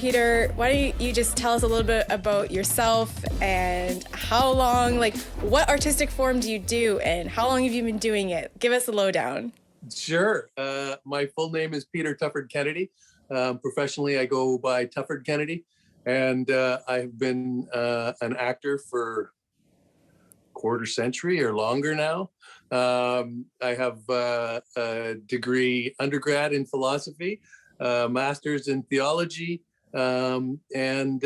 Peter, why don't you just tell us a little bit about yourself and how long, like, what artistic form do you do and how long have you been doing it? Give us a lowdown. Sure. My full name is Peter Tufford Kennedy. Professionally, I go by Tufford Kennedy, and I've been an actor for quarter century or longer now. I have a degree undergrad in philosophy, master's in theology, and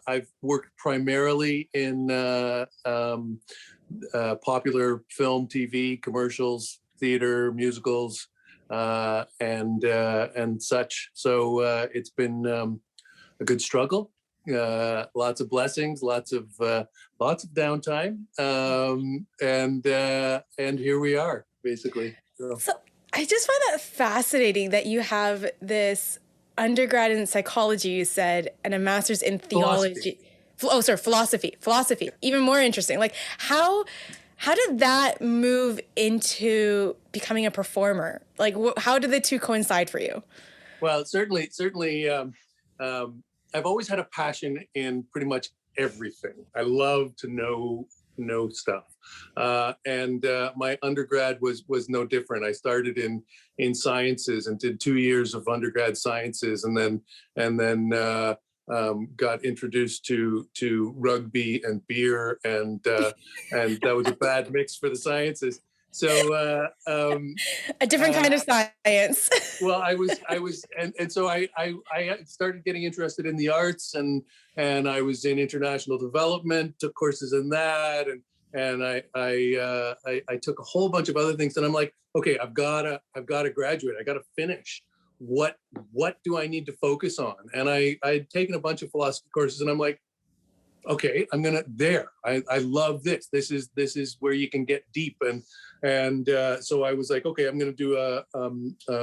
I've worked primarily in popular film, TV, commercials, theater, musicals, and such. So it's been a good struggle. Lots of blessings, lots of downtime, and here we are, basically. So I just find that fascinating that you have this undergrad in psychology, you said, and a master's in theology. Philosophy. Even more interesting. Like, how did that move into becoming a performer? Like, how did the two coincide for you? Well, certainly. I've always had a passion in pretty much everything. I love to know stuff, and my undergrad was no different. I started in sciences and did 2 years of undergrad sciences, and then got introduced to rugby and beer, and that was a bad mix for the sciences. So a different kind of science. Well, I was, and so I started getting interested in the arts, and I was in international development, took courses in that, and I took a whole bunch of other things, and I'm like, okay, I've got to graduate, I got to finish. What do I need to focus on? And I'd taken a bunch of philosophy courses, and I'm like, okay, I love this. This is where you can get deep, and so I was like, okay, I'm going to do a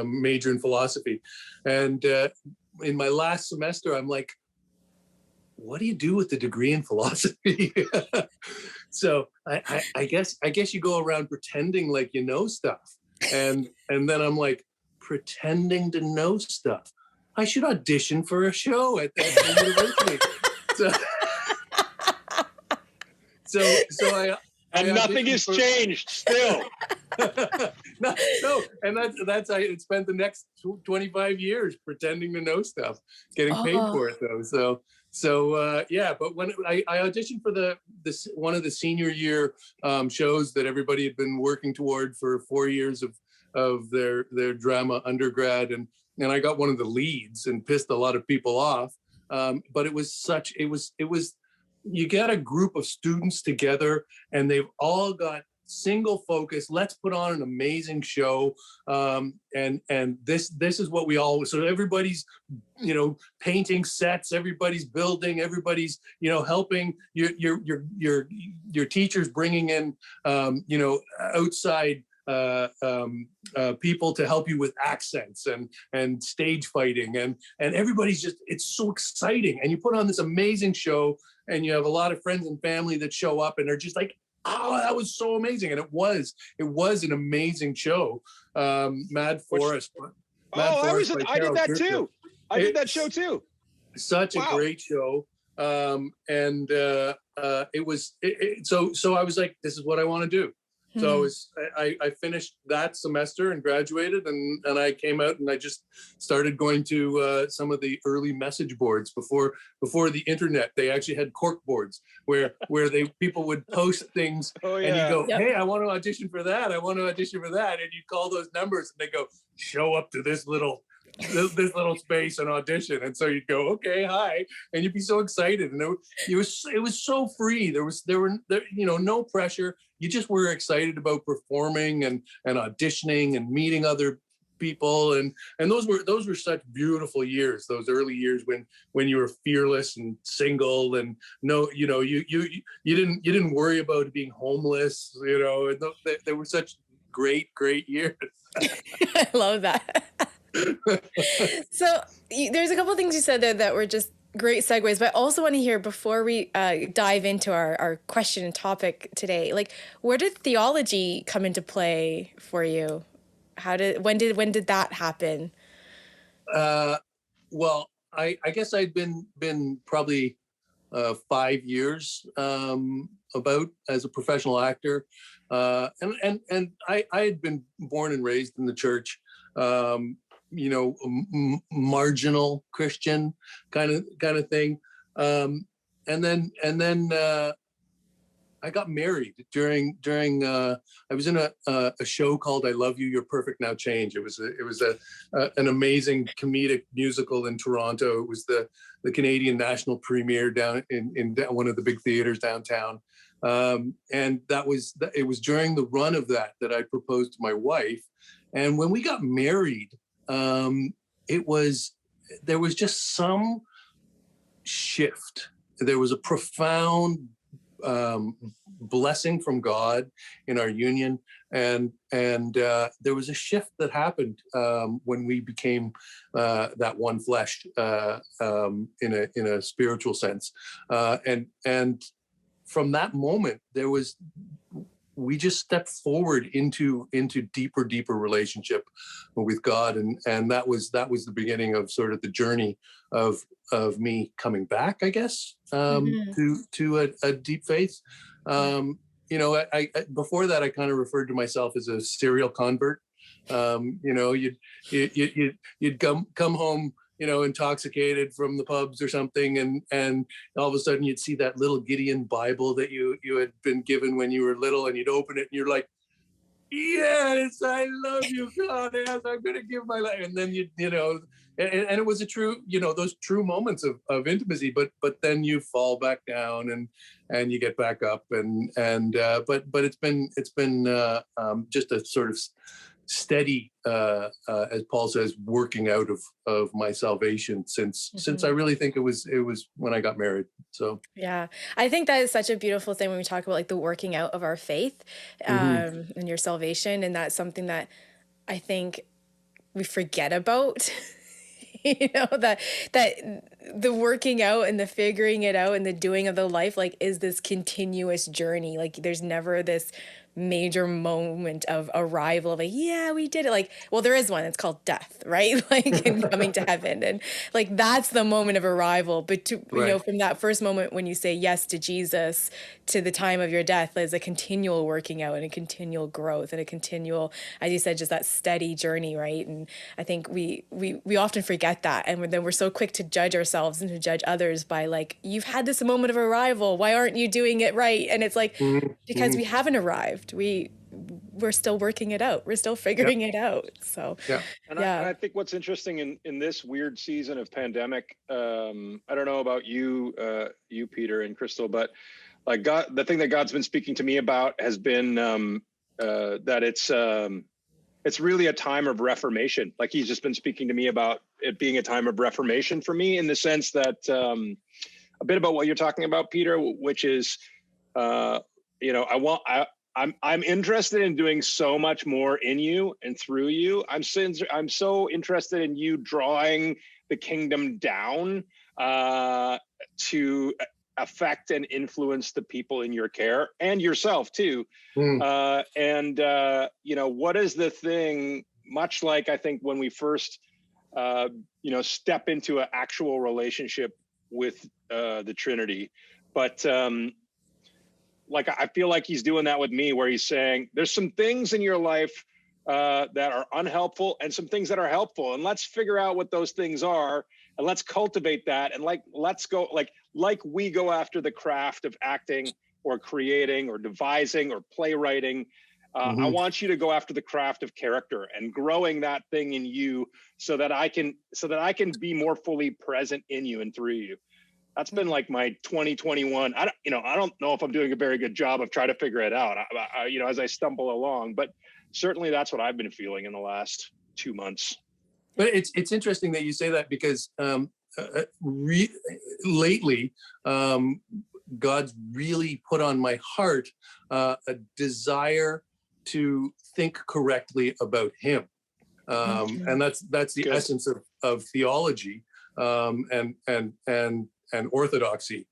major in philosophy, and in my last semester, I'm like, what do you do with the degree in philosophy? So I guess you go around pretending like you know stuff, and then I'm like, pretending to know stuff. I should audition for a show at the university. So and nothing has changed still. No, and that's I spent the next 25 years pretending to know stuff, getting paid for it though. So yeah, but when I auditioned for this one of the senior year shows that everybody had been working toward for 4 years of their drama undergrad, and I got one of the leads and pissed a lot of people off. But it was you get a group of students together, and they've all got single focus. Let's put on an amazing show, and this is what we all. So everybody's painting sets, everybody's building, everybody's helping. Your teachers bringing in outside people to help you with accents and stage fighting, and everybody's just, it's so exciting, and you put on this amazing show, and you have a lot of friends and family that show up, and they're just like, oh, that was so amazing. And it was an amazing show. Mad Forest. I did that too. I did that show too. Such a great show. And it was so I was like, this is what I want to do. So I finished that semester and graduated, and I came out and I just started going to some of the early message boards before the internet. They actually had cork boards where people would post things, and you go, hey, I want to audition for that. I want to audition for that. And you call those numbers, and they go, show up to this little space and audition. And so you'd go, okay, hi, and you'd be so excited, and it was so free. There were no pressure. You just were excited about performing and auditioning and meeting other people, and those were such beautiful years, those early years when you were fearless and single, and you didn't worry about being homeless, they were such great years. I love that. So there's a couple of things you said there that were just great segues, but I also want to hear, before we dive into our question and topic today, like, where did theology come into play for you? When did that happen? Well, I guess I'd been probably 5 years about as a professional actor, and I had been born and raised in the church, marginal Christian kind of thing, and then I got married during I was in a show called I Love You, You're Perfect, Now Change. It was an amazing comedic musical in Toronto. It was the Canadian national premiere down in one of the big theaters downtown. And it was during the run of that I proposed to my wife. And when we got married, there was just some shift. There was a profound blessing from God in our union, and there was a shift that happened when we became that one flesh in a spiritual sense, and from that moment we just stepped forward into deeper relationship with God, and that was the beginning of sort of the journey of me coming back, I guess, to a deep faith. I before that I kind of referred to myself as a serial convert. You'd come home, intoxicated from the pubs or something, and all of a sudden you'd see that little Gideon Bible that you had been given when you were little, and you'd open it and you're like, yes, I love you, God, yes, I'm going to give my life. And then and it was a true, those true moments of intimacy, but then you fall back down and you get back up, but it's been just a sort of steady, as Paul says, working out of my salvation since I really think it was when I got married. So yeah, I think that is such a beautiful thing when we talk about like the working out of our faith, and your salvation, and that's something that I think we forget about. that the working out and the figuring it out and the doing of the life like is this continuous journey. Like there's never this major moment of arrival of yeah, we did it. Like, well, there is one, it's called death, right? Like, and coming to heaven, and like that's the moment of arrival. But from that first moment when you say yes to Jesus to the time of your death, there's a continual working out and a continual growth and a continual, as you said, just that steady journey, right? And I think we often forget that, and then we're so quick to judge ourselves and to judge others by like, you've had this moment of arrival, why aren't you doing it right? And it's like, because we haven't arrived. We're still working it out. We're still figuring it out. So And I think what's interesting in this weird season of pandemic, I don't know about you, Peter and Krystle, but like God, the thing that God's been speaking to me about has been that it's really a time of reformation. Like he's just been speaking to me about it being a time of reformation for me, in the sense that a bit about what you're talking about, Peter, which is, I'm interested in doing so much more in you and through you. I'm so interested in you drawing the kingdom down to affect and influence the people in your care and yourself too. What is the thing, much like I think when we first, step into an actual relationship with the Trinity, but like I feel like he's doing that with me, where he's saying there's some things in your life that are unhelpful and some things that are helpful, and let's figure out what those things are, and let's cultivate that, and let's go like we go after the craft of acting or creating or devising or playwriting. I want you to go after the craft of character and growing that thing in you, so that I can be more fully present in you and through you. That's been like my 2021. I don't know if I'm doing a very good job of trying to figure it out, as I stumble along, but certainly that's what I've been feeling in the last 2 months. But it's interesting that you say that, because lately, God's really put on my heart a desire to think correctly about Him, and that's the essence of theology, and orthodoxy,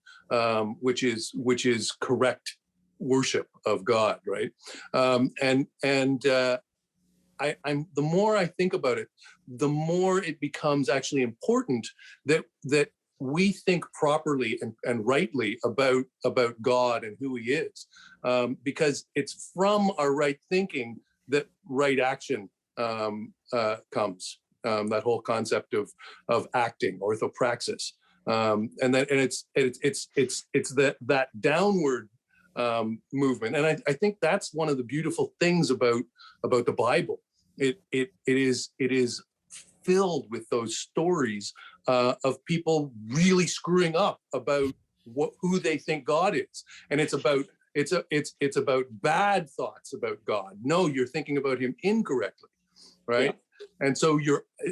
which is correct worship of God, right? I'm the more I think about it, the more it becomes actually important that we think properly and rightly about God and who he is, because it's from our right thinking that right action comes. That whole concept of acting, orthopraxis, and it's that downward movement, and I think that's one of the beautiful things about the Bible. It is filled with those stories of people really screwing up about who they think God is, and it's about bad thoughts about God. No, you're thinking about him incorrectly, right? Yeah. And so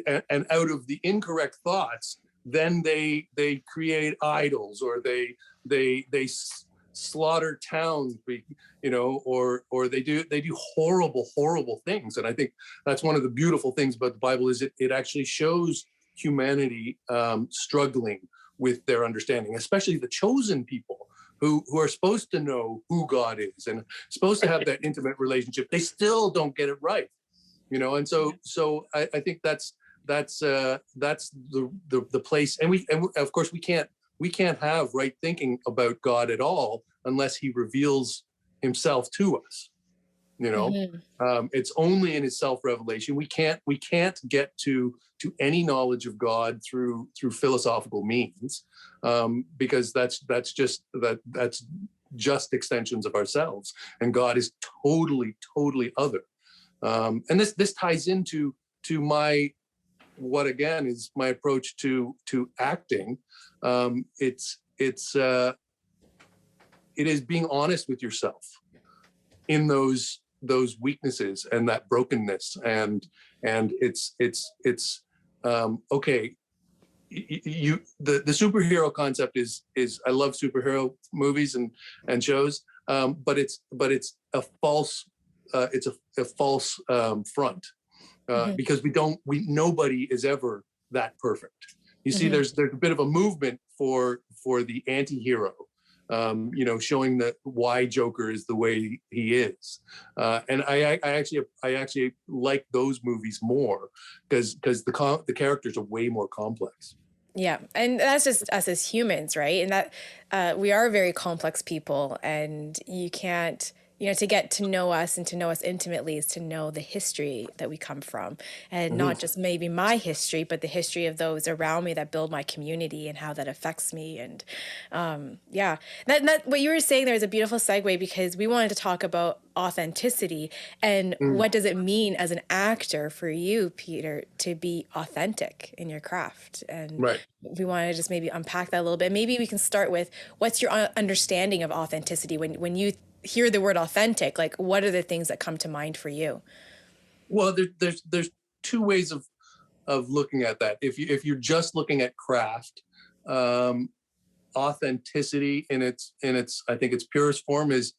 and out of the incorrect thoughts, then they create idols, or they slaughter towns, or they do horrible things. And I think that's one of the beautiful things about the Bible is it actually shows humanity struggling with their understanding, especially the chosen people who are supposed to know who God is and supposed to have that intimate relationship. They still don't get it right, and so I think that's the place. And of course we can't have right thinking about God at all unless he reveals himself to us. It's only in his self-revelation. We can't get to any knowledge of God through philosophical means, because that's just extensions of ourselves, and God is totally other. And this ties into what again is my approach to acting. It is being honest with yourself in those weaknesses and that brokenness, and it's okay. The superhero concept is I love superhero movies and shows, but it's a false front, because nobody is ever that perfect. You see, there's a bit of a movement for the anti-hero, showing that why Joker is the way he is, and I actually like those movies more because the characters are way more complex. Yeah, and that's just us as humans, right? And that we are very complex people, and you can't. To get to know us and to know us intimately is to know the history that we come from, and not just maybe my history, but the history of those around me that build my community and how that affects me. And that what you were saying there is a beautiful segue, because we wanted to talk about authenticity and what does it mean as an actor for you, Peter, to be authentic in your craft. And we want to just maybe unpack that a little bit. Maybe we can start with, what's your understanding of authenticity when you hear the word authentic? Like, what are the things that come to mind for you? Well, there's two ways of looking at that. If you're just looking at craft, authenticity in its I think its purest form is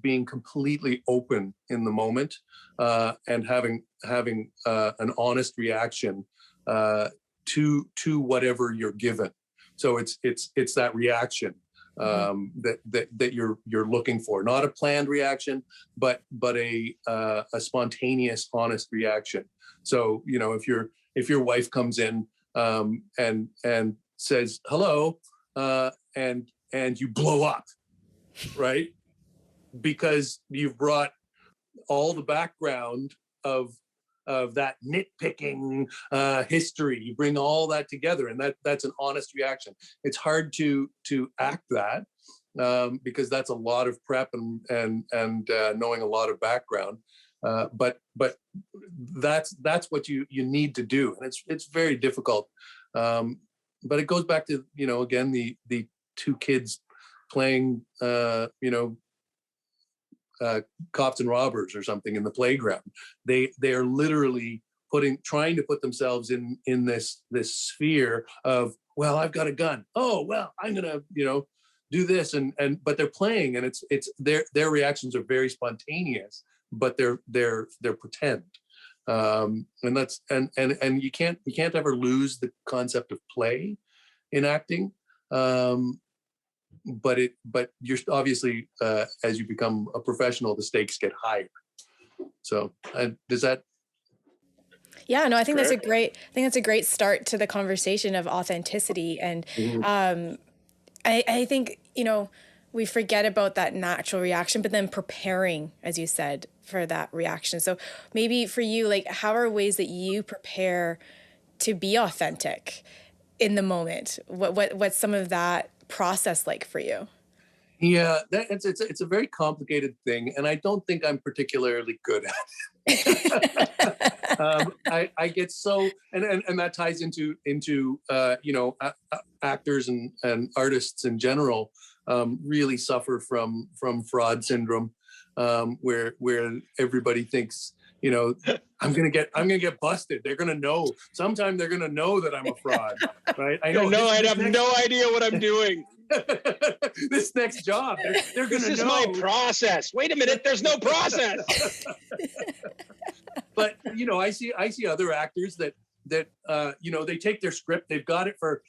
being completely open in the moment, and having an honest reaction to whatever you're given. So it's that reaction that you're looking for, not a planned reaction, but a spontaneous, honest reaction. So if your wife comes in and says hello, and you blow up, right? Because you've brought all the background of that nitpicking history. You bring all that together, and that's an honest reaction. It's hard to act that, because that's a lot of prep and knowing a lot of background. But that's what you need to do, and it's very difficult. But it goes back to again the two kids playing cops and robbers or something in the playground. They are literally trying to put themselves in this sphere of, well, I've got a gun. Oh, well, I'm gonna do this, but they're playing, and it's their reactions are very spontaneous, but they're pretend. And that's and you can't ever lose the concept of play in acting. But you're obviously, as you become a professional, the stakes get higher. So does that? Yeah, no, I think that's a great start to the conversation of authenticity. And I think, we forget about that natural reaction, but then preparing, as you said, for that reaction. So maybe for you, like, how are ways that you prepare to be authentic in the moment? What's some of that process like for you? Yeah, it's a very complicated thing, and I don't think I'm particularly good at it. I get so, and that ties into actors and artists in general really suffer from fraud syndrome, where everybody thinks, I'm gonna get busted. They're gonna know. Sometime they're gonna know that I'm a fraud, right? I know. No, I'd have no idea what I'm doing. This next job, they're gonna know. This is my process. Wait a minute, there's no process. But I see other actors that they take their script, they've got it for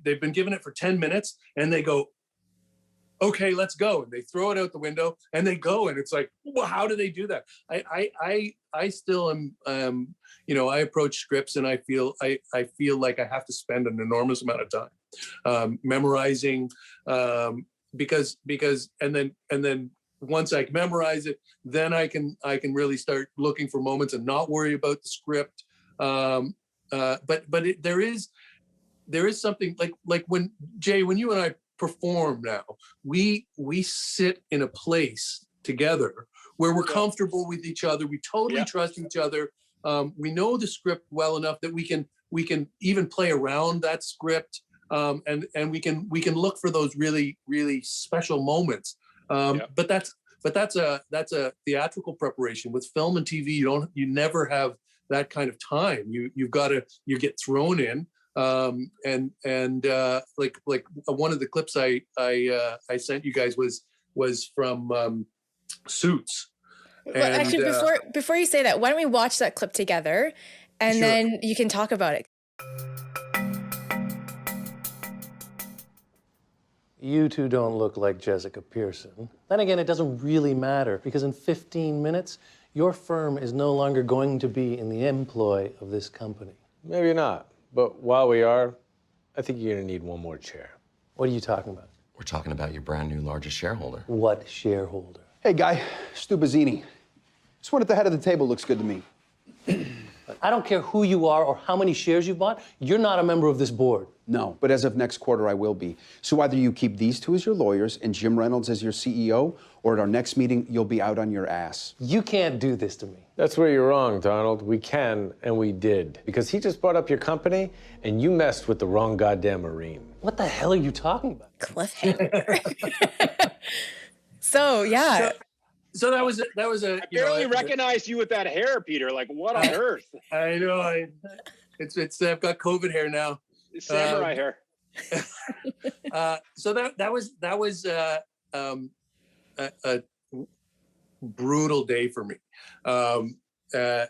they've been given it for 10 minutes, and they go, okay, let's go. And they throw it out the window and they go. And it's like, well, how do they do that? I still am, I approach scripts and I feel like I have to spend an enormous amount of time memorizing, because and then once I memorize it, then I can really start looking for moments and not worry about the script. But there is something like when you and I perform now, we sit in a place together where we're comfortable with each other. We totally trust each other. We know the script well enough that we can even play around that script, and we can look for those really, really special moments. But that's a theatrical preparation. With film and TV, you never have that kind of time. You get thrown in. Like one of the clips I sent you guys was from Suits. Well, actually, before you say that, why don't we watch that clip together, and Sure. then you can talk about it. You two don't look like Jessica Pearson. Then again, it doesn't really matter, because in 15 minutes, your firm is no longer going to be in the employ of this company. Maybe not. But while we are, I think you're gonna need one more chair. What are you talking about? We're talking about your brand new largest shareholder. What shareholder? Hey, Guy. Stu Bazzini. This one at the head of the table looks good to me. I don't care who you are or how many shares you bought. You're not a member of this board. No, but as of next quarter, I will be. So either you keep these two as your lawyers and Jim Reynolds as your CEO, or at our next meeting, you'll be out on your ass. You can't do this to me. That's where you're wrong, Donald. We can, and we did. Because he just brought up your company, and you messed with the wrong goddamn Marine. What the hell are you talking about? Cliffhanger. So, yeah. So that was a. I barely recognized you with that hair, Peter. Like, what on earth? I know. I've got COVID hair now. Samurai hair. So that was a brutal day for me. I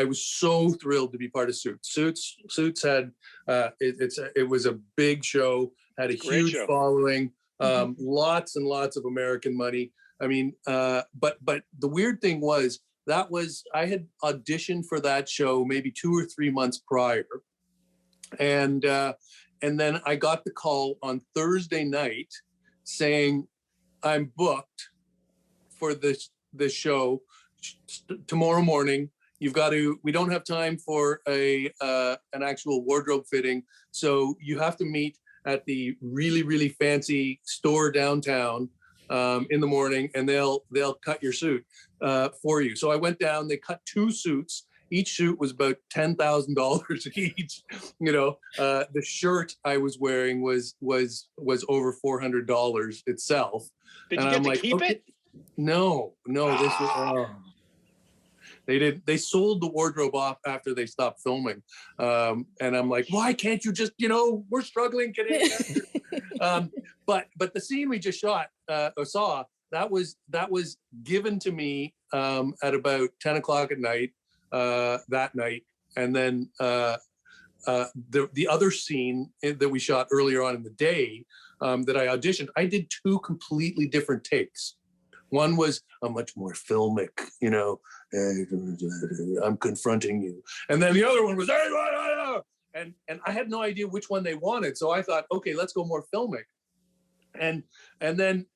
was so thrilled to be part of Suits. Suits had it was a big show, had a huge following, lots and lots of American money. I mean, but the weird thing was I had auditioned for that show maybe 2 or 3 months prior, and then I got the call on Thursday night saying, I'm booked for this show tomorrow morning. We don't have time for an actual wardrobe fitting, so you have to meet at the really, really fancy store downtown in the morning, and they'll cut your suit for you. So I went down, they cut 2 suits. Each suit was about $10,000 each. The shirt I was wearing was over $400 itself. Did you get to keep it? No, this was. They sold the wardrobe off after they stopped filming, and I'm like, why can't you just, we're struggling Canadian. But the scene we just saw that was given to me at about 10 o'clock at night that night, and then the other scene that we shot earlier on in the day that I auditioned, I did 2 completely different takes. One was a much more filmic, you know, I'm confronting you. And then the other one was, and I had no idea which one they wanted. So I thought, okay, let's go more filmic. And then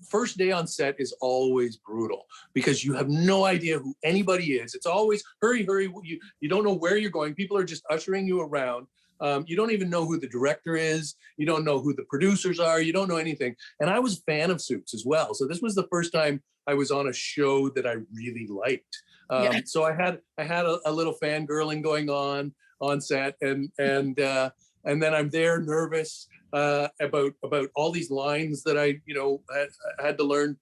first day on set is always brutal because you have no idea who anybody is. It's always hurry. You don't know where you're going. People are just ushering you around. You don't even know who the director is. You don't know who the producers are. You don't know anything. And I was a fan of Suits as well. So this was the first time I was on a show that I really liked. So I had a little fangirling going on set, and then I'm there nervous about all these lines that I had to learn.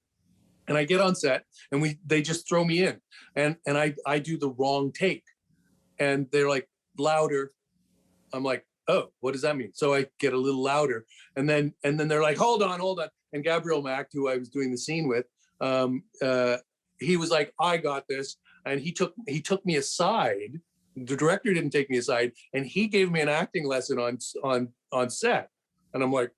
And I get on set, and they just throw me in, and I do the wrong take, and they're like, louder. I'm like, oh, what does that mean? So I get a little louder, and then they're like, hold on. And Gabriel Macht, who I was doing the scene with, he was like, I got this, and he took me aside. The director didn't take me aside, and he gave me an acting lesson on set. And I'm like,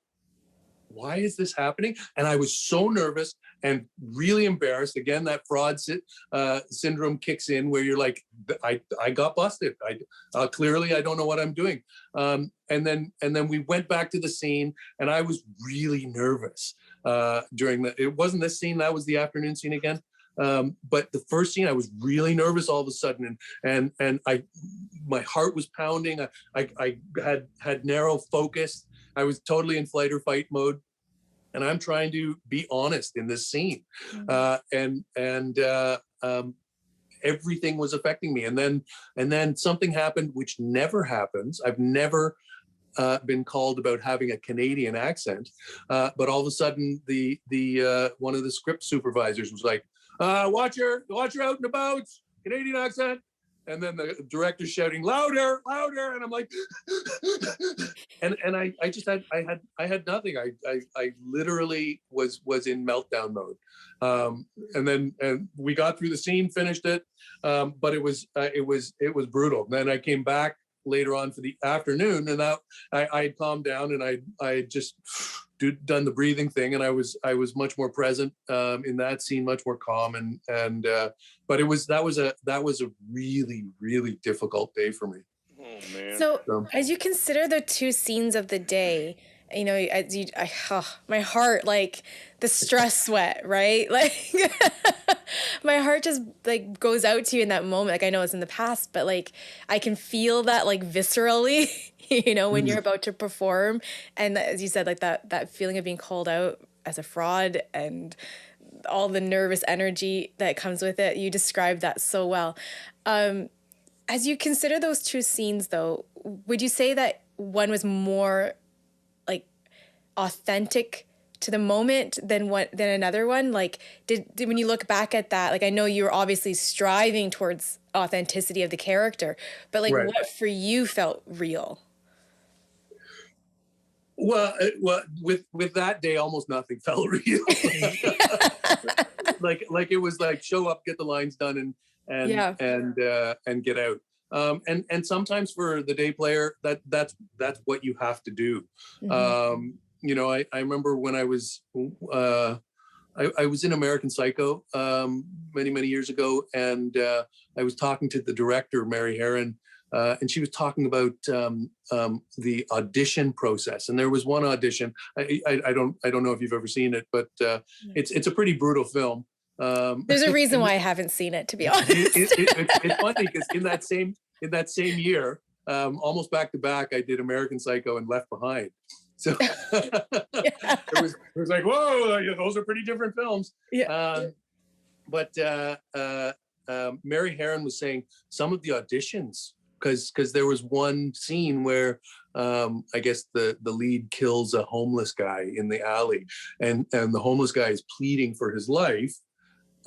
why is this happening? And I was so nervous and really embarrassed. Again, that fraud syndrome kicks in where you're like, I got busted. Clearly I don't know what I'm doing. And then we went back to the scene, and I was really nervous it wasn't this scene, that was the afternoon scene again. But the first scene, I was really nervous all of a sudden, and my heart was pounding. I had narrow focus. I was totally in flight or fight mode, and I'm trying to be honest in this scene, and everything was affecting me. And then something happened which never happens. I've never been called about having a Canadian accent, but all of a sudden, the one of the script supervisors was like, watch your out and about, Canadian accent. And then the director's shouting, louder, and I'm like, and I had nothing. I literally was in meltdown mode. And we got through the scene, finished it, but it was brutal. Then I came back later on for the afternoon, and I had calmed down, and I had just done the breathing thing, and I was much more present in that scene, much more calm, and but that was a really, really difficult day for me. Oh man. So as you consider the two scenes of the day, you know, my heart, like the stress sweat, right? Like my heart just like goes out to you in that moment. Like I know it's in the past, but like I can feel that like viscerally, you know, when you're about to perform. And as you said, like that feeling of being called out as a fraud and all the nervous energy that comes with it. You described that so well. As you consider those two scenes though, would you say that one was more like authentic to the moment than another one? Like did when you look back at that, like I know you were obviously striving towards authenticity of the character, but like what for you felt real? Well, with that day, almost nothing felt real. like it was like show up, get the lines done, and get out. And sometimes for the day player, that's what you have to do. You know, I remember when I was in American Psycho many years ago, and I was talking to the director, Mary Herron, and she was talking about the audition process. And there was one audition. I don't know if you've ever seen it, but it's a pretty brutal film. There's a reason why I haven't seen it, to be honest. It's funny because in that same year, almost back to back, I did American Psycho and Left Behind. So it was like, whoa, those are pretty different films. But Mary Herron was saying some of the auditions, because there was one scene where I guess the lead kills a homeless guy in the alley, and the homeless guy is pleading for his life.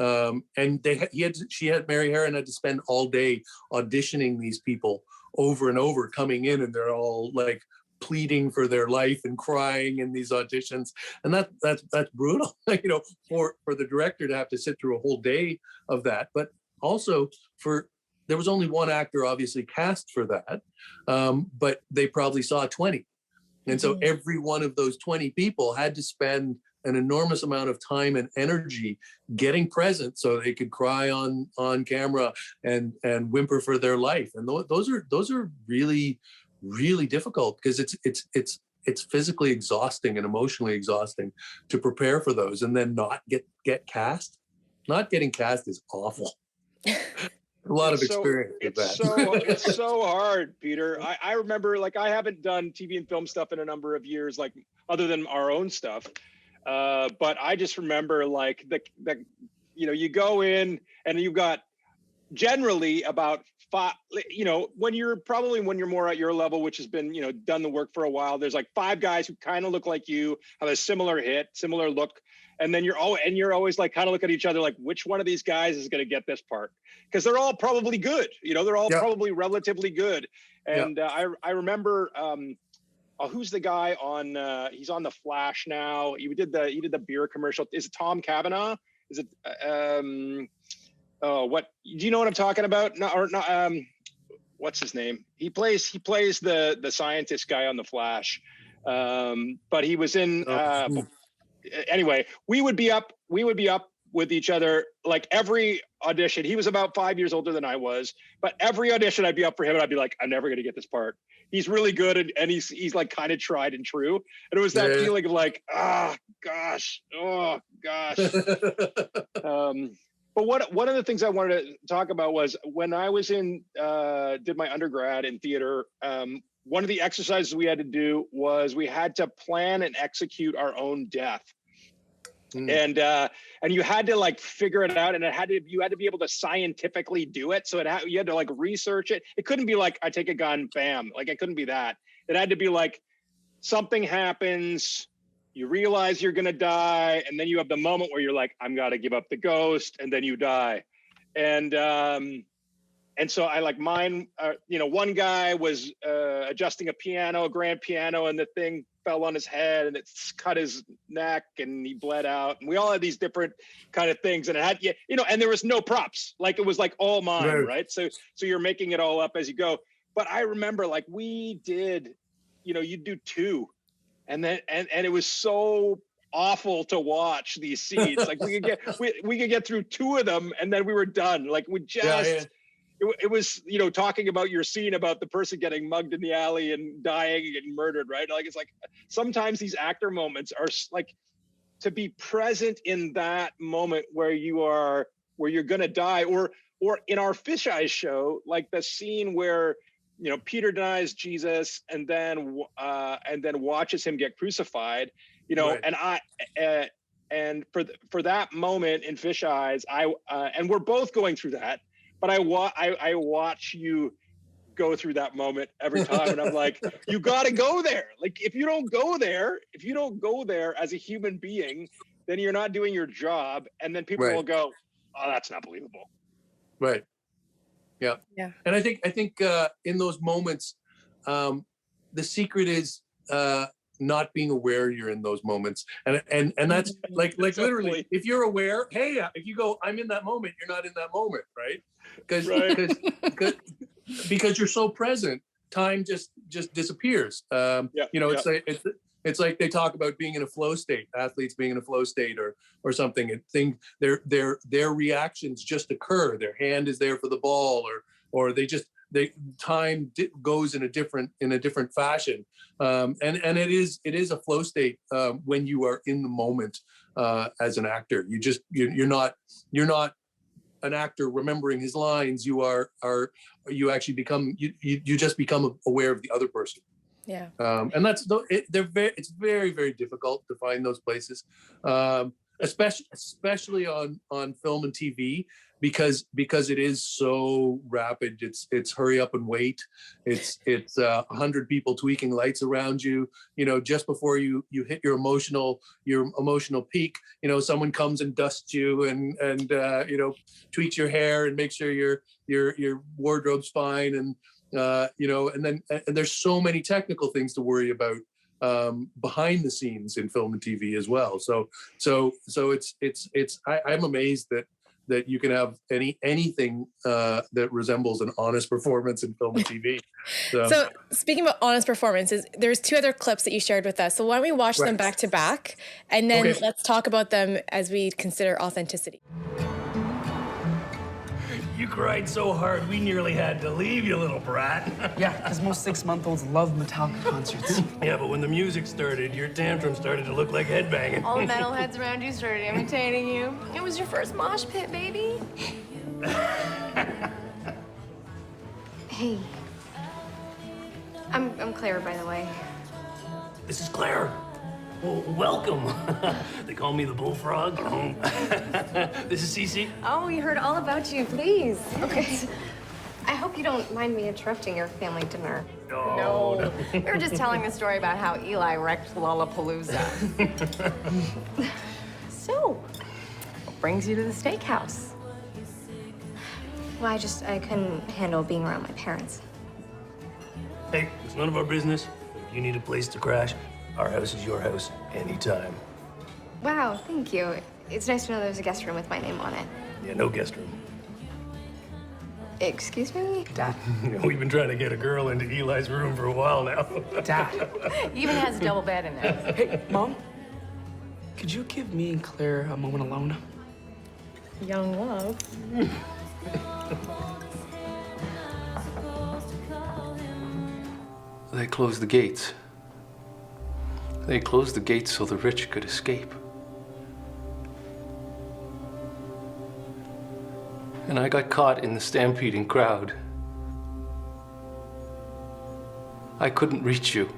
And Mary Herron had to spend all day auditioning these people over and over, coming in, and they're all like pleading for their life and crying in these auditions. And that's brutal, you know, for the director to have to sit through a whole day of that. But also there was only one actor obviously cast for that, but they probably saw 20. And so every one of those 20 people had to spend an enormous amount of time and energy getting present so they could cry on camera and whimper for their life. And those are really, really difficult, because it's physically exhausting and emotionally exhausting to prepare for those, and then not get cast. Not getting cast is awful. A lot of experience with that. It's so hard, Peter. I remember, like, I haven't done TV and film stuff in a number of years, like, other than our own stuff. But I just remember, like, the you go in and you've got generally about 5, when you're more at your level, which has been, done the work for a while, there's like 5 guys who kind of look like you, have a similar look. And then you're always like kind of look at each other like, which one of these guys is going to get this part? Because they're all probably good. They're all probably relatively good. And I remember, who's the guy on? He's on The Flash now. He did the beer commercial. Is it Tom Cavanaugh? Is it? What do you know what I'm talking about? No, or not. What's his name? He plays the scientist guy on The Flash. But he was in. Anyway, we would be up with each other like every audition. He was about 5 years older than I was, but every audition I'd be up for him and I'd be like, I'm never going to get this part. He's really good, and he's like kind of tried and true. And it was that feeling of like, oh gosh. But one of the things I wanted to talk about was when I was did my undergrad in theater, one of the exercises we had to do was we had to plan and execute our own death. And you had to like figure it out, and you had to be able to scientifically do it. So you had to like research it. It couldn't be like, I take a gun, bam. Like, it couldn't be that. It had to be like, something happens, you realize you're gonna die, and then you have the moment where you're like, I'm gonna give up the ghost, and then you die. And so I like mine, one guy was adjusting a grand piano, and the thing fell on his head and it cut his neck and he bled out. And we all had these different kind of things, and it had, and there was no props. Like, it was like all mine, right? So you're making it all up as you go. But I remember, like, we did, you'd do 2, and then and it was so awful to watch these scenes. Like, we could get through 2 of them, and then we were done. Like, we just. It was, talking about your scene about the person getting mugged in the alley and dying and getting murdered, right? Like, it's like sometimes these actor moments are like, to be present in that moment where you're gonna die, or in our Fisheye show, like the scene where Peter denies Jesus and then watches him get crucified, and for that moment in Fish Eyes, and we're both going through that. But I watch you go through that moment every time, and I'm like, you got to go there. Like, if you don't go there as a human being, then you're not doing your job, and then people will go, oh, that's not believable. Right. Yeah. And I think in those moments, the secret is not being aware you're in those moments, and that's like literally, if you're aware, hey, if you go, I'm in that moment, you're not in that moment, right? Because you're so present, time just disappears. It's like they talk about being in a flow state, athletes being in a flow state or something, and their reactions just occur. Their hand is there for the ball, or time goes in a different fashion, and it is a flow state when you are in the moment as an actor. You're not an actor remembering his lines. You actually become you just become aware of the other person. Yeah. And it's very, very difficult to find those places, especially on film and TV, because it is so rapid. It's hurry up and wait. It's 100 people tweaking lights around you. Just before you hit your emotional peak, someone comes and dusts you and tweaks your hair and makes sure your wardrobe's fine, and and there's so many technical things to worry about behind the scenes in film and TV as well. So I'm amazed that you can have anything that resembles an honest performance in film and TV. So speaking about honest performances, there's 2 other clips that you shared with us. So why don't we watch them back to back, and then let's talk about them as we consider authenticity. You cried so hard, we nearly had to leave, you little brat. Yeah, because most 6-month-olds love Metallica concerts. Yeah, but when the music started, your tantrum started to look like headbanging. All the metalheads around you started imitating you. It was your first mosh pit, baby. Hey. I'm Claire, by the way. This is Claire. Well, welcome. They call me the bullfrog. This is Cece. Oh, we heard all about you. Please. Okay. I hope you don't mind me interrupting your family dinner. No. We were just telling the story about how Eli wrecked Lollapalooza. So, what brings you to the steakhouse? Well, I couldn't handle being around my parents. Hey, it's none of our business. If you need a place to crash, our house is your house anytime. Wow, thank you. It's nice to know there's a guest room with my name on it. Yeah, no guest room. Excuse me? Dad. We've been trying to get a girl into Eli's room for a while now. Dad. He even has a double bed in there. Hey, Mom. Could you give me and Claire a moment alone? Young love. They closed the gates. They closed the gates so the rich could escape. And I got caught in the stampeding crowd. I couldn't reach you.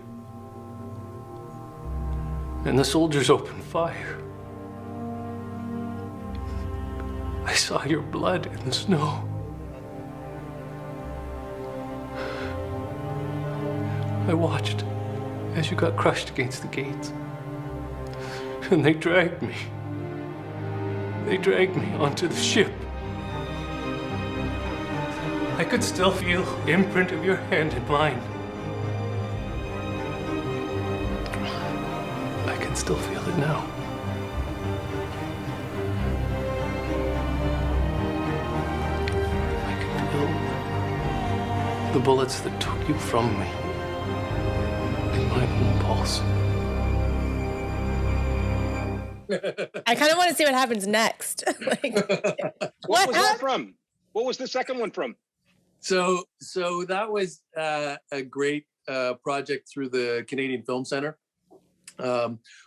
And the soldiers opened fire. I saw your blood in the snow. I watched as you got crushed against the gates. And they dragged me. They dragged me onto the ship. I could still feel the imprint of your hand in mine. I can still feel it now. I can feel the bullets that took you from me in my own pulse. I kind of want to see what happens next. What was that from? What was the second one from? So that was a great project through the Canadian Film Centre,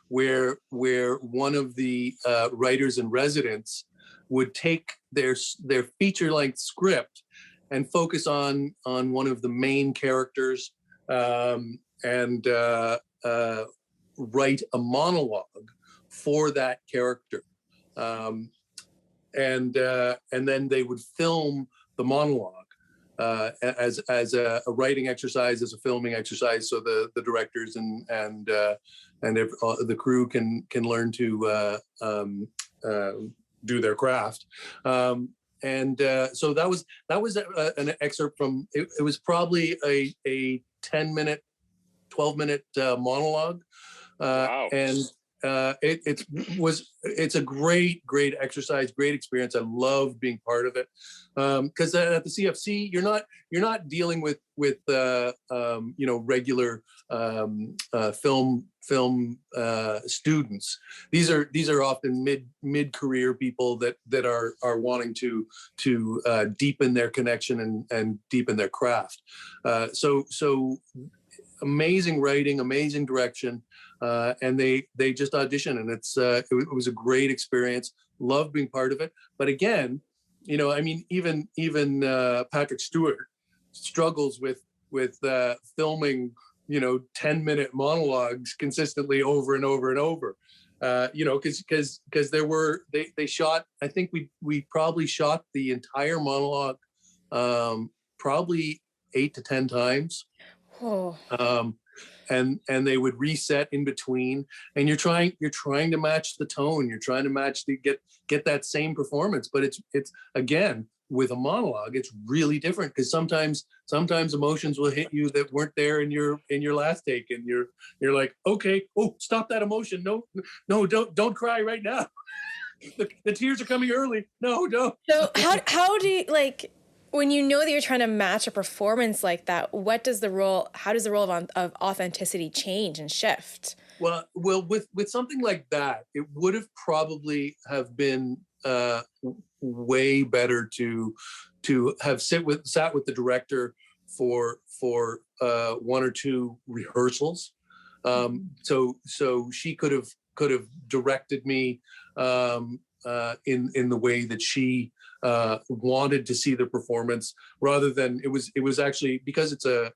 where one of the writers in residence would take their feature-length script and focus on one of the main characters and write a monologue for that character, and then they would film the monologue as a writing exercise, as a filming exercise, so the directors and the crew can learn to do their craft. So that was an excerpt from it was probably a 10-minute, 12-minute monologue. Wow. And it's a great exercise, great experience. I love being part of it, because at the CFC you're not dealing with regular film students. These are often mid-career people that are wanting to deepen their connection and deepen their craft. So amazing writing, amazing direction. And they just auditioned, and it was a great experience. Loved being part of it. But again, even Patrick Stewart struggles with filming 10-minute monologues consistently over and over and over. Because they shot. I think we probably shot the entire monologue probably 8 to 10 times. Oh. And they would reset in between, and you're trying to match the tone, you're trying to match to get that same performance, but it's again, with a monologue, it's really different, because sometimes emotions will hit you that weren't there in your last take, and you're like, okay, oh, stop that emotion, no, don't cry right now. the tears are coming early. No. So how do you, like, when you know that you're trying to match a performance like that, how does the role of authenticity change and shift? Well, with something like that, it would have probably have been way better to have sat with the director for 1 or 2 rehearsals. So she could have directed me in the way that she wanted to see the performance, rather than it was actually, because it's a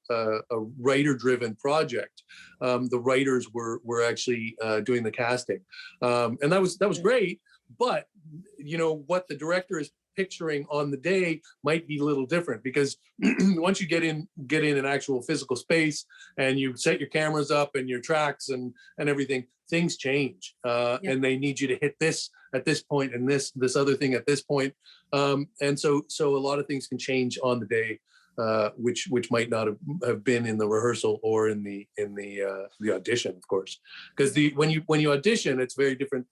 writer-driven project. The writers were actually doing the casting, and that was great. But what the director is picturing on the day might be a little different, because once you get in an actual physical space and you set your cameras up and your tracks and everything, things change, and they need you to hit this at this point and this other thing at this point, and so a lot of things can change on the day, which might not have been in the rehearsal or in the audition, of course, because when you audition, it's very different.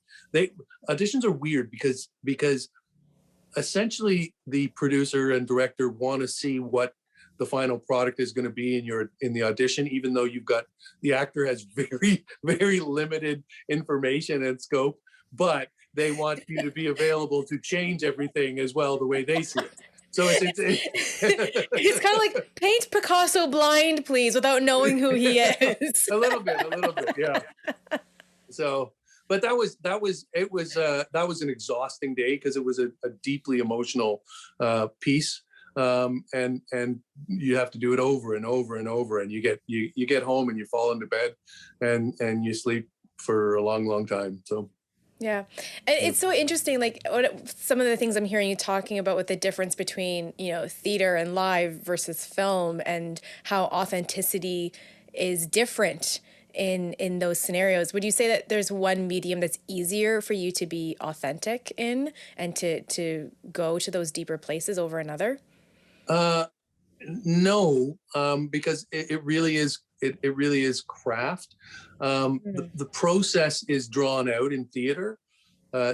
Auditions are weird because essentially the producer and director want to see what the final product is going to be in the audition, even though the actor has very, very limited information and scope, but they want you to be available to change everything as well the way they see it. So it's kind of like paint Picasso blind, please, without knowing who he is. a little bit, yeah. So, but that was an exhausting day, because it was a deeply emotional piece, and you have to do it over and over and over, and you get home and you fall into bed and you sleep for a long, long time. So. Yeah. And it's so interesting, like some of the things I'm hearing you talking about with the difference between, theater and live versus film, and how authenticity is different in those scenarios. Would you say that there's one medium that's easier for you to be authentic in and to go to those deeper places over another? No, because it really is craft. The process is drawn out in theater,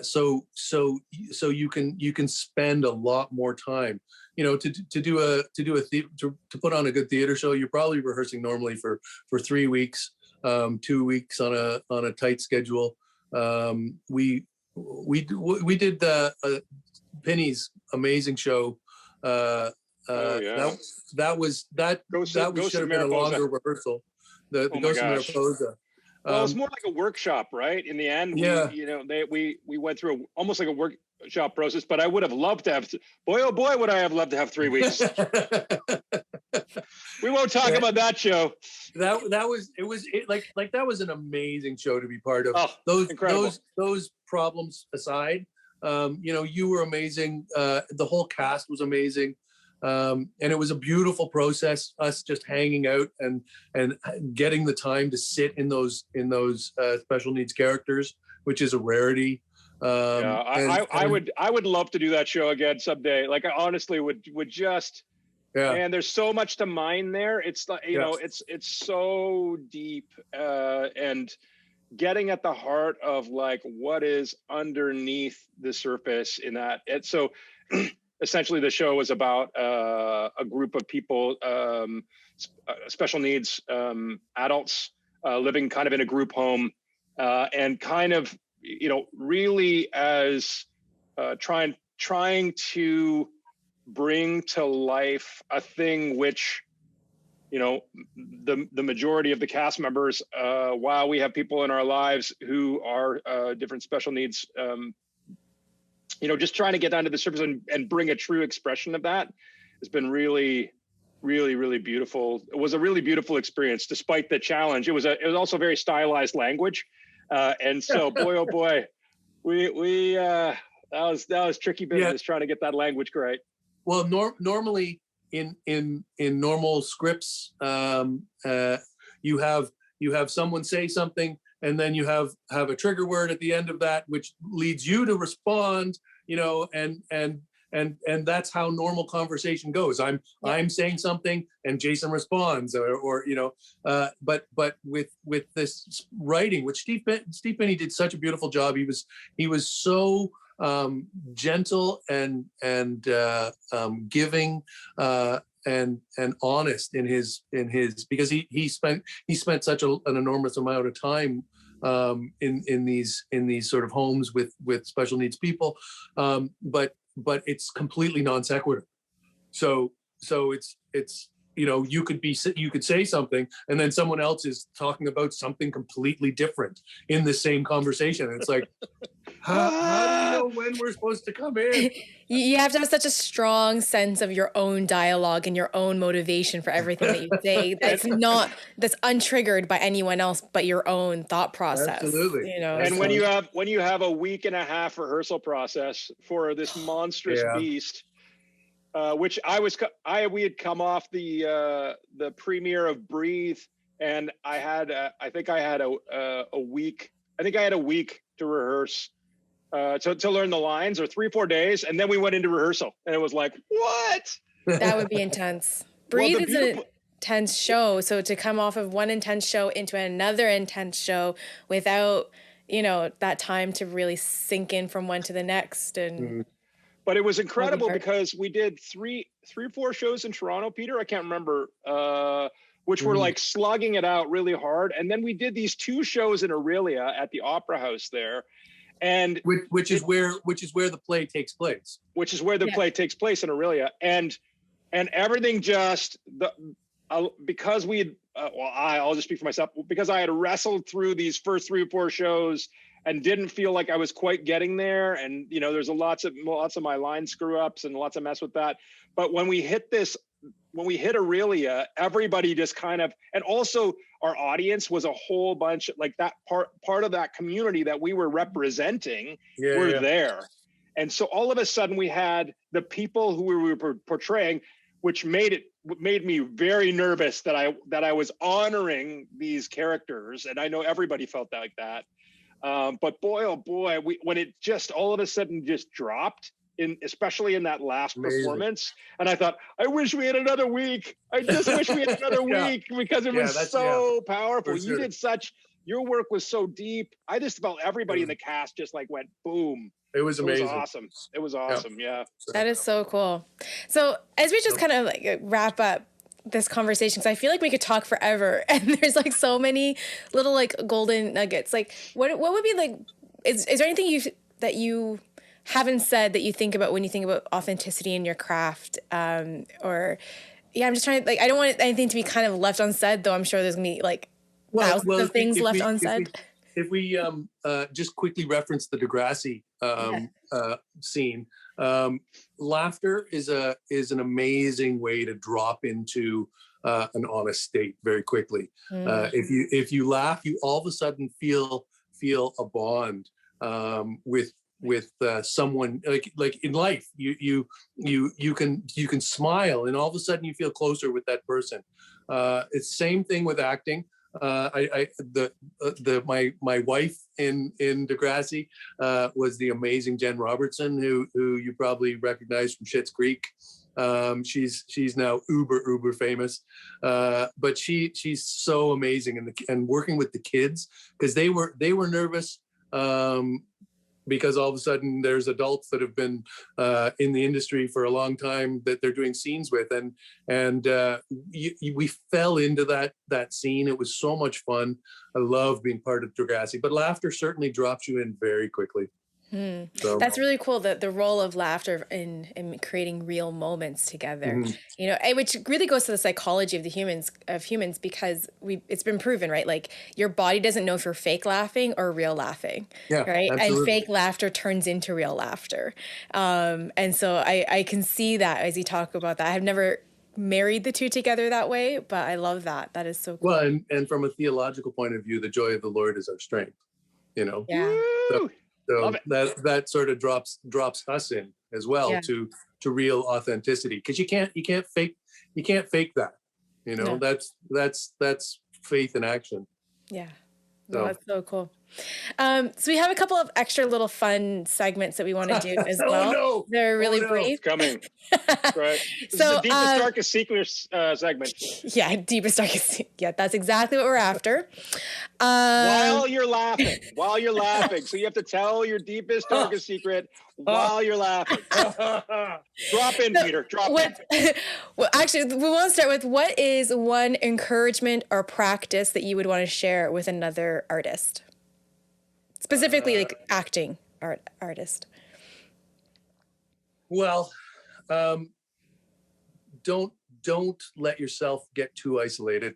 so you can spend a lot more time. To put on a good theater show, you're probably rehearsing normally for 3 weeks, 2 weeks on a tight schedule. We did Penny's amazing show. That should have been a longer rehearsal. The Ghost of Mariposa. Well, it's more like a workshop, right? In the end, we went through almost like a workshop process. But I would have loved to have. Boy, oh boy, would I have loved to have 3 weeks. We won't talk about that show. That was an amazing show to be part of. Oh, incredible. Those problems aside, you were amazing. The whole cast was amazing. And it was a beautiful process, us just hanging out and getting the time to sit in those special needs characters, which is a rarity. I would love to do that show again someday. Like, I honestly would just. Yeah. And there's so much to mine there. It's like, it's so deep, and getting at the heart of like what is underneath the surface in that. And so essentially the show was about a group of people, special needs adults living kind of in a group home, and kind of, really as trying to bring to life a thing which, the majority of the cast members, while we have people in our lives who are different special needs, just trying to get down to the surface and bring a true expression of that has been really, really, really beautiful. It was a really beautiful experience, despite the challenge. It was also very stylized language, and so boy, oh boy, we that was tricky business trying to get that language right. Well, normally in normal scripts, you have someone say something, and then you have a trigger word at the end of that, which leads you to respond. And that's how normal conversation goes. I'm saying something, and Jason responds, but with this writing, which Steve Penny did such a beautiful job. He was so gentle and giving and honest in his because he spent such an enormous amount of time in these sort of homes with special needs people, but it's completely non sequitur. So it's you could say something and then someone else is talking about something completely different in the same conversation. And it's like, how do you know when we're supposed to come in? You have to have such a strong sense of your own dialogue and your own motivation for everything that you say. That's untriggered by anyone else but your own thought process. Absolutely. And when you have a week and a half rehearsal process for this monstrous beast, which we had come off the premiere of Breathe, and I think I had a week to rehearse. To learn the lines, or 3-4 days, and then we went into rehearsal, and it was like, what? That would be intense. Breathe is an intense show, so to come off of one intense show into another intense show without, that time to really sink in from one to the next, and. But it was incredible because we did three or four shows in Toronto, Peter. I can't remember, which were like slugging it out really hard, and then we did these 2 shows in Aurelia at the Opera House there. And which is where the play takes place. Which is where the play takes place in Aurelia, and everything just because we had I'll just speak for myself, because I had wrestled through these first 3 or 4 shows and didn't feel like I was quite getting there, and there's lots of my line screw ups and lots of mess with that. But when we hit Aurelia, everybody just kind of, and also our audience was a whole bunch, like that part of that community that we were representing were there. And so all of a sudden we had the people who we were portraying, which made me very nervous that I was honoring these characters. And I know everybody felt like that. But boy, oh boy, when it just all of a sudden just dropped, especially in that last performance, and I thought, I wish we had another week. I just wish we had another week, because it was so powerful. You did your work was so deep. I just felt everybody in the cast just like went boom. It was amazing. It was awesome. Yeah. That is so cool. So as we just kind of like wrap up this conversation, because I feel like we could talk forever, and there's like so many little like golden nuggets. Like what would be like, is there anything that you haven't said that you think about when you think about authenticity in your craft? I'm just trying to, like, I don't want anything to be kind of left unsaid, though I'm sure there's gonna be like thousands of things left unsaid. If we just quickly reference the Degrassi scene, laughter is an amazing way to drop into an honest state very quickly. If you laugh, you all of a sudden feel a bond with someone, like in life, you can smile, and all of a sudden you feel closer with that person. It's the same thing with acting. My wife in Degrassi was the amazing Jen Robertson, who you probably recognize from Schitt's Creek. She's now uber famous, but she's so amazing, and working with the kids, because they were nervous, because all of a sudden there's adults that have been in the industry for a long time that they're doing scenes with, and we fell into that scene. It was so much fun. I love being part of Degrassi, but laughter certainly drops you in very quickly. So. That's really cool, the role of laughter in creating real moments together. Which really goes to the psychology of humans, because it's been proven, right? Like your body doesn't know if you're fake laughing or real laughing, right? Absolutely. And fake laughter turns into real laughter. And so I can see that as you talk about that. I have never married the two together that way, but I love that. That is so cool. Well, and from a theological point of view, the joy of the Lord is our strength, Yeah. So that sort of drops us in as well to real authenticity, because you can't fake that. No. That's faith in action. Yeah. No, that's so cool. So we have a couple of extra little fun segments that we want to do as well. No. They're really brief. Coming. Right. This is the deepest, darkest secrets segment. Yeah, deepest, darkest. Yeah, that's exactly what we're after. While you're laughing. So you have to tell your deepest, darkest secret while you're laughing. Drop in, Peter. Drop in. Well, actually, we want to start with, what is one encouragement or practice that you would want to share with another artist? Specifically, like acting artist. Well, don't let yourself get too isolated.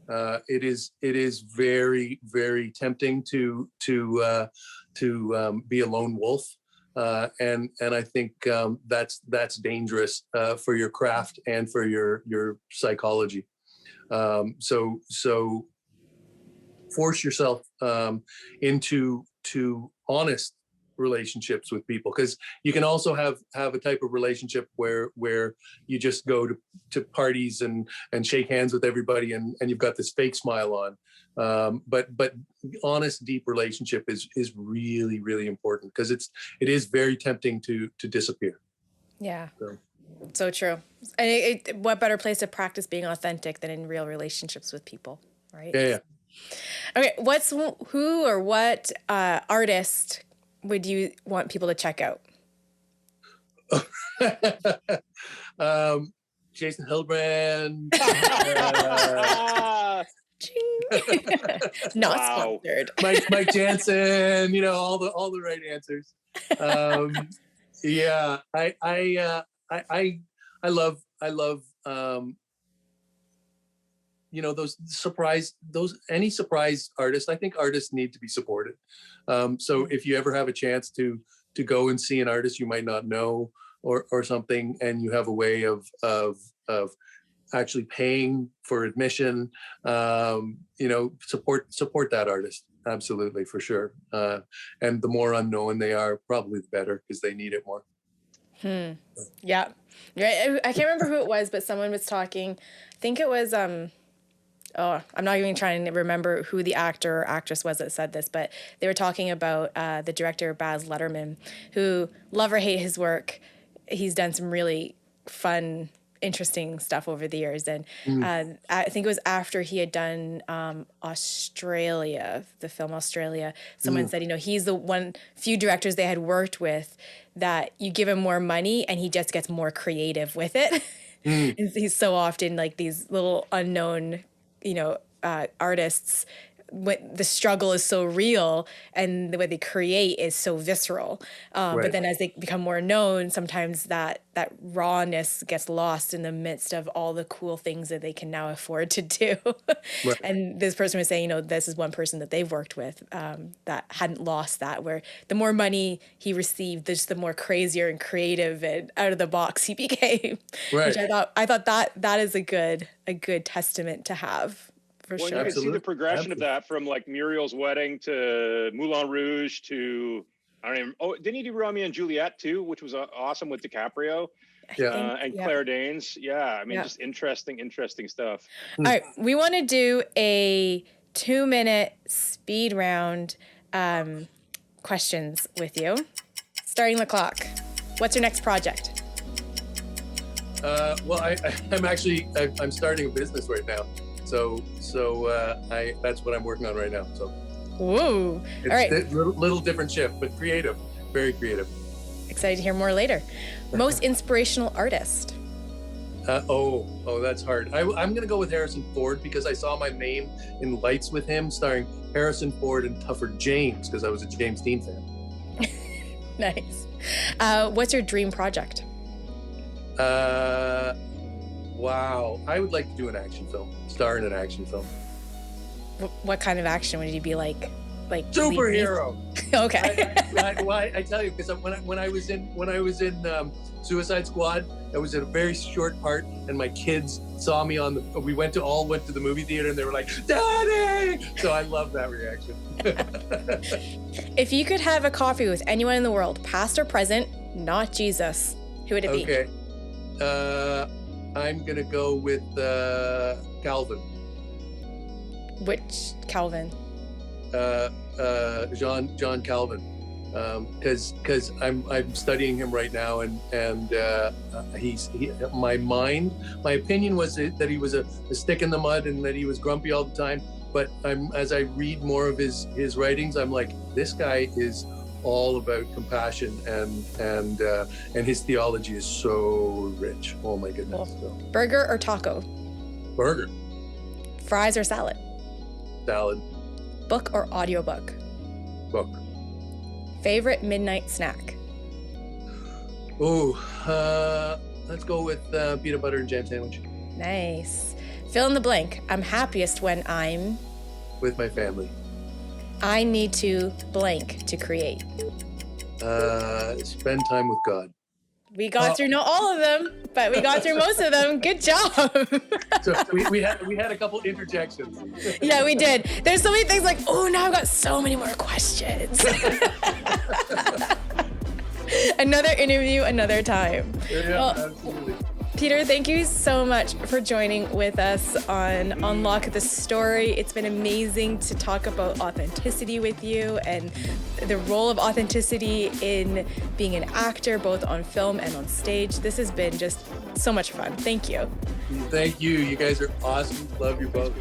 It is very, very tempting to be a lone wolf, and I think that's dangerous for your craft and for your psychology. So force yourself into honest relationships with people, because you can also have a type of relationship where you just go to parties and shake hands with everybody and you've got this fake smile on, but honest, deep relationship is really, really important, because it is very tempting to disappear. Yeah, so true. And what better place to practice being authentic than in real relationships with people, right? Yeah. Okay, who or what artist would you want people to check out? Jason Hildebrand. Not sponsored. Mike Jansen. All the right answers. Yeah, I love any surprise artist. I think artists need to be supported. So if you ever have a chance to go and see an artist you might not know or something, and you have a way of actually paying for admission, support that artist. Absolutely, for sure. And the more unknown they are, probably the better, because they need it more. Yeah. I can't remember who it was, but someone was talking. I think it was I'm not even trying to remember who the actor or actress was that said this, but they were talking about the director Baz Luhrmann, who, love or hate his work, he's done some really fun, interesting stuff over the years. And I think it was after he had done Australia, the film Australia, someone said, he's the few directors they had worked with that you give him more money and he just gets more creative with it. He's so often like these little unknown artists, when the struggle is so real and the way they create is so visceral. Right. But then as they become more known, sometimes that rawness gets lost in the midst of all the cool things that they can now afford to do. Right. And this person was saying, this is one person that they've worked with that hadn't lost that, where the more money he received, just the more crazier and creative and out of the box he became. Right. Which I thought that is a good testament to have. For sure. You can see the progression of that from like Muriel's Wedding to Moulin Rouge to, didn't he do Romeo and Juliet too, which was awesome with DiCaprio? And Claire Danes. Yeah, just interesting stuff. All right, we want to do a 2-minute speed round questions with you. Starting the clock. What's your next project? Well, I'm starting a business right now. So that's what I'm working on right now. So, whoa! It's all right, little different shift, but creative, very creative. Excited to hear more later. Most inspirational artist? That's hard. I'm gonna go with Harrison Ford, because I saw my name in lights with him, starring Harrison Ford and Tougher James, because I was a James Dean fan. Nice. What's your dream project? Wow, I would like to do an action film, star in an action film. What kind of action would you be like? Like superhero? Okay. I tell you, because when I was in Suicide Squad, I was in a very short part, and my kids saw me we went to the movie theater, and they were like, "Daddy!" So I love that reaction. If you could have a coffee with anyone in the world, past or present, not Jesus, who would it be? Okay. I'm gonna go with Calvin. Which Calvin? John Calvin, because I'm studying him right now, and my opinion was that he was a stick in the mud and that he was grumpy all the time. But as I read more of his writings, I'm like, this guy is all about compassion, and his theology is so rich. Oh my goodness! So. Burger or taco? Burger. Fries or salad? Salad. Book or audiobook? Book. Favorite midnight snack? Let's go with peanut butter and jam sandwich. Nice. Fill in the blank. I'm happiest when I'm... With my family. I need to blank to create. Spend time with God. We got through not all of them, but we got through most of them. Good job. So we had a couple interjections. Yeah, we did. There's so many things like, oh, now I've got so many more questions. Another interview, another time. Yeah, well, absolutely. Peter, thank you so much for joining with us on Unlock the Story. It's been amazing to talk about authenticity with you and the role of authenticity in being an actor, both on film and on stage. This has been just so much fun. Thank you. Thank you. You guys are awesome. Love you both.